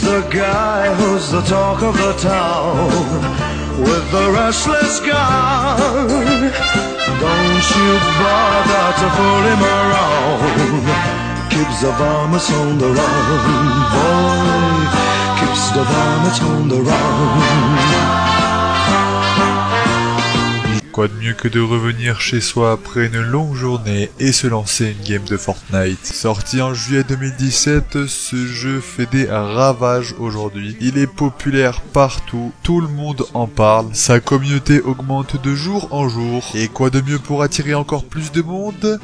The guy who's the talk of the town with the restless gun. Don't you bother to fool him around. Keeps the varmints on the run, boy. Keeps the varmints on the run. Quoi de mieux que de revenir chez soi après une longue journée et se lancer une game de Fortnite. Sorti en juillet 2017, ce jeu fait des ravages aujourd'hui. Il est populaire partout, tout le monde en parle, sa communauté augmente de jour en jour. Et quoi de mieux pour attirer encore plus de monde ?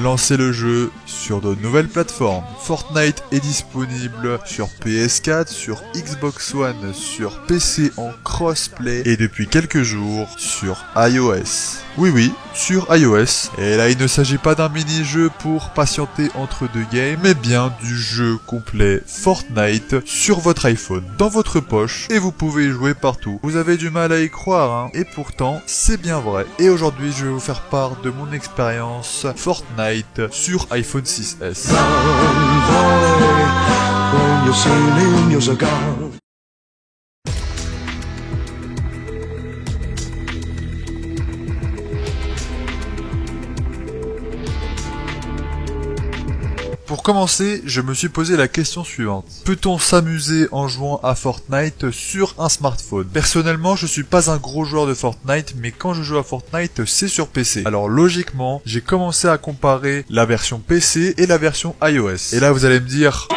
Lancer le jeu sur de nouvelles plateformes. Fortnite est disponible sur PS4, sur Xbox One, sur PC en crossplay et depuis quelques jours sur iOS. Oui, sur iOS. Et là, il ne s'agit pas d'un mini-jeu pour patienter entre deux games, mais bien du jeu complet Fortnite sur votre iPhone, dans votre poche, et vous pouvez y jouer partout. Vous avez du mal à y croire, hein, et pourtant, c'est bien vrai. Et aujourd'hui, je vais vous faire part de mon expérience Fortnite sur iPhone 6S. Pour commencer, je me suis posé la question suivante. Peut-on s'amuser en jouant à Fortnite sur un smartphone? Personnellement, je suis pas un gros joueur de Fortnite, mais quand je joue à Fortnite, c'est sur PC. Alors logiquement, j'ai commencé à comparer la version PC et la version iOS. Et là, vous allez me dire...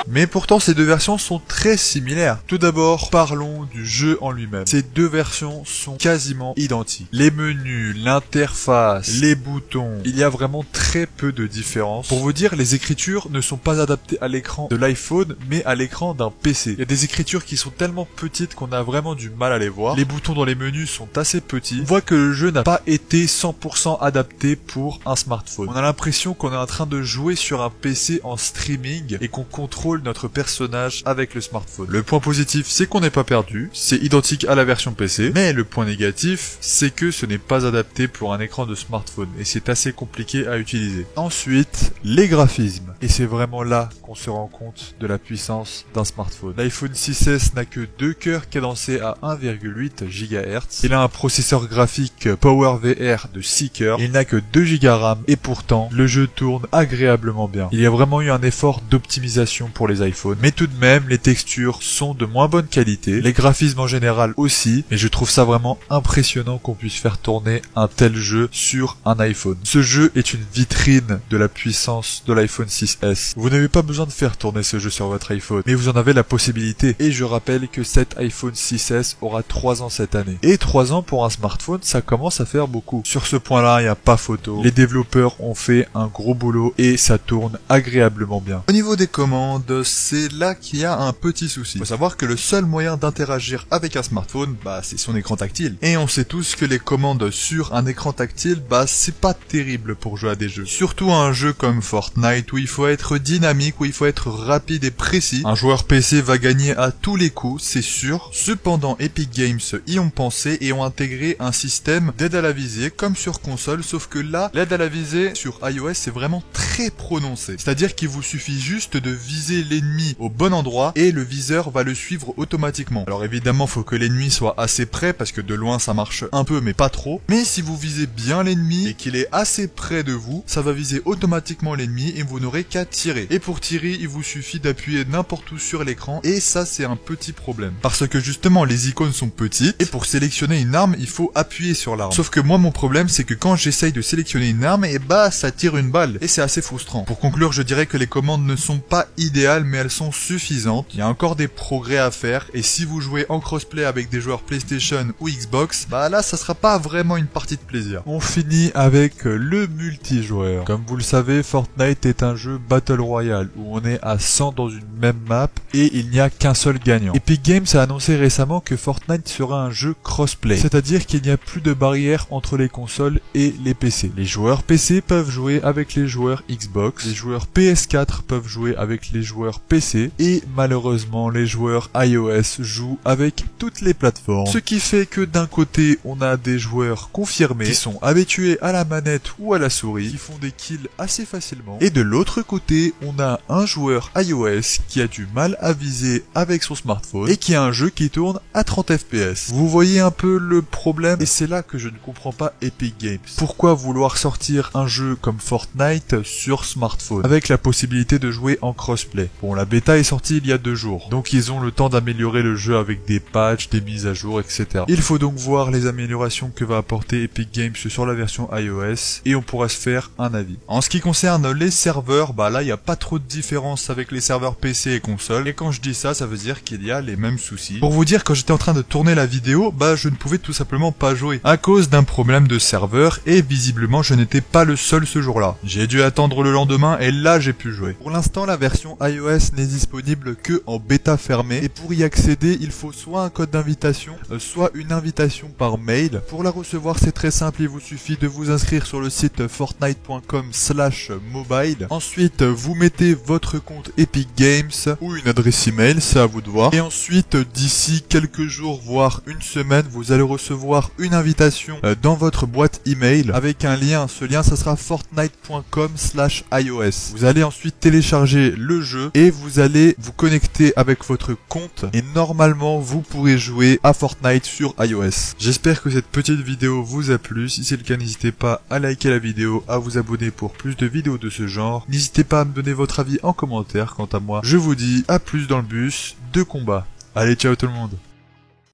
Mais pourtant, ces deux versions sont très similaires. Tout d'abord, parlons du jeu en lui-même. Ces deux versions sont quasiment identiques. Les menus, l'interface, les boutons, il y a vraiment très peu de différence. Pour vous dire, les écritures ne sont pas adaptées à l'écran de l'iPhone, mais à l'écran d'un PC. Il y a des écritures qui sont tellement petites qu'on a vraiment du mal à les voir. Les boutons dans les menus sont assez petits. On voit que le jeu n'a pas été 100% adapté pour un smartphone. On a l'impression qu'on est en train de jouer sur un PC en streaming et qu'on contrôle notre personnage avec le smartphone. Le point positif, c'est qu'on n'est pas perdu, c'est identique à la version PC, mais le point négatif, c'est que ce n'est pas adapté pour un écran de smartphone, et c'est assez compliqué à utiliser. Ensuite, les graphismes, et c'est vraiment là qu'on se rend compte de la puissance d'un smartphone. L'iPhone 6S n'a que 2 cœurs cadencés à 1,8 GHz, il a un processeur graphique PowerVR de 6 cœurs, il n'a que 2 Go RAM, et pourtant, le jeu tourne agréablement bien. Il y a vraiment eu un effort d'optimisation pour les iPhones, mais tout de même, les textures sont de moins bonne qualité, les graphismes en général aussi, mais je trouve ça vraiment impressionnant qu'on puisse faire tourner un tel jeu sur un iPhone. Ce jeu est une vitrine de la puissance de l'iPhone 6S. Vous n'avez pas besoin de faire tourner ce jeu sur votre iPhone, mais vous en avez la possibilité, et je rappelle que cet iPhone 6S aura 3 ans cette année. Et 3 ans pour un smartphone, ça commence à faire beaucoup. Sur ce point-là, il n'y a pas photo. Les développeurs ont fait un gros boulot, et ça tourne agréablement bien. Au niveau des commandes, c'est là qu'il y a un petit souci. Il faut savoir que le seul moyen d'interagir avec un smartphone, c'est son écran tactile. Et on sait tous que les commandes sur un écran tactile, c'est pas terrible pour jouer à des jeux. Surtout un jeu comme Fortnite où il faut être dynamique, où il faut être rapide et précis. Un joueur PC va gagner à tous les coups, c'est sûr. Cependant, Epic Games y ont pensé et ont intégré un système d'aide à la visée comme sur console, sauf que là, l'aide à la visée sur iOS c'est vraiment très prononcé. C'est-à-dire qu'il vous suffit juste de viser l'ennemi au bon endroit et le viseur va le suivre automatiquement. Alors évidemment, faut que l'ennemi soit assez près parce que de loin ça marche un peu mais pas trop. Mais si vous visez bien l'ennemi et qu'il est assez près de vous, ça va viser automatiquement l'ennemi et vous n'aurez qu'à tirer. Et pour tirer, il vous suffit d'appuyer n'importe où sur l'écran, et ça c'est un petit problème. Parce que justement, les icônes sont petites, et pour sélectionner une arme, il faut appuyer sur l'arme. Sauf que moi, mon problème, c'est que quand j'essaye de sélectionner une arme, et bah, ça tire une balle, et c'est assez frustrant. Pour conclure, je dirais que les commandes ne sont pas idéales, mais elles sont suffisantes. Il y a encore des progrès à faire, et si vous jouez en crossplay avec des joueurs PlayStation ou Xbox, bah là, ça sera pas vraiment une partie de plaisir. On finit avec le multijoueur. Comme vous le savez, Fortnite est un jeu Battle Royale, où on est à 100 dans une même map, et il n'y a qu'un seul gagnant. Epic Games a annoncé récemment que Fortnite sera un jeu crossplay, c'est-à-dire qu'il n'y a plus de barrière entre les consoles et les PC. Les joueurs PC peuvent jouer avec les joueurs Xbox, les joueurs PS4 peuvent jouer avec les joueurs PC, et malheureusement les joueurs iOS jouent avec toutes les plateformes. Ce qui fait que d'un côté on a des joueurs confirmés qui sont habitués à la manette ou à la souris, qui font des kills assez facilement, et de l'autre côté on a un joueur iOS qui a du mal à viser avec son smartphone et qui a un jeu qui tourne à 30 FPS. Vous voyez un peu le problème, et c'est là que je ne comprends pas Epic Games. Pourquoi vouloir sortir un jeu comme Fortnite sur smartphone avec la possibilité de jouer en crossplay? Bon, la bêta est sortie il y a 2 jours, donc ils ont le temps d'améliorer le jeu avec des patchs, des mises à jour, etc. Il faut donc voir les améliorations que va apporter Epic Games sur la version iOS, et on pourra se faire un avis. En ce qui concerne les serveurs, bah là il n'y a pas trop de différence avec les serveurs PC et console, et quand je dis ça, ça veut dire qu'il y a les mêmes soucis. Pour vous dire, quand j'étais en train de tourner la vidéo, bah je ne pouvais tout simplement pas jouer à cause d'un problème de serveur, et visiblement je n'étais pas le seul ce jour-là. J'ai dû attendre le lendemain et là j'ai pu jouer. Pour l'instant, la version iOS n'est disponible que en bêta fermée, et pour y accéder il faut soit un code d'invitation, soit une invitation par mail. Pour la recevoir, c'est très simple, il vous suffit de vous inscrire sur le site fortnite.com/mobile. Ensuite vous mettez votre compte Epic Games ou une adresse email, c'est à vous de voir, et ensuite d'ici quelques jours voire une semaine, vous allez recevoir une invitation dans votre boîte email avec un lien. Ce lien, ça sera fortnite.com/iOS. Vous allez ensuite télécharger le jeu et vous allez vous connecter avec votre compte, et normalement vous pourrez jouer à Fortnite sur iOS. J'espère que cette petite vidéo vous a plu. Si c'est le cas, n'hésitez pas à liker la vidéo, à vous abonner pour plus de vidéos de ce genre. N'hésitez pas à me donner votre avis en commentaire. Quant à moi, je vous dis à plus dans le bus de combat. Allez, ciao tout le monde.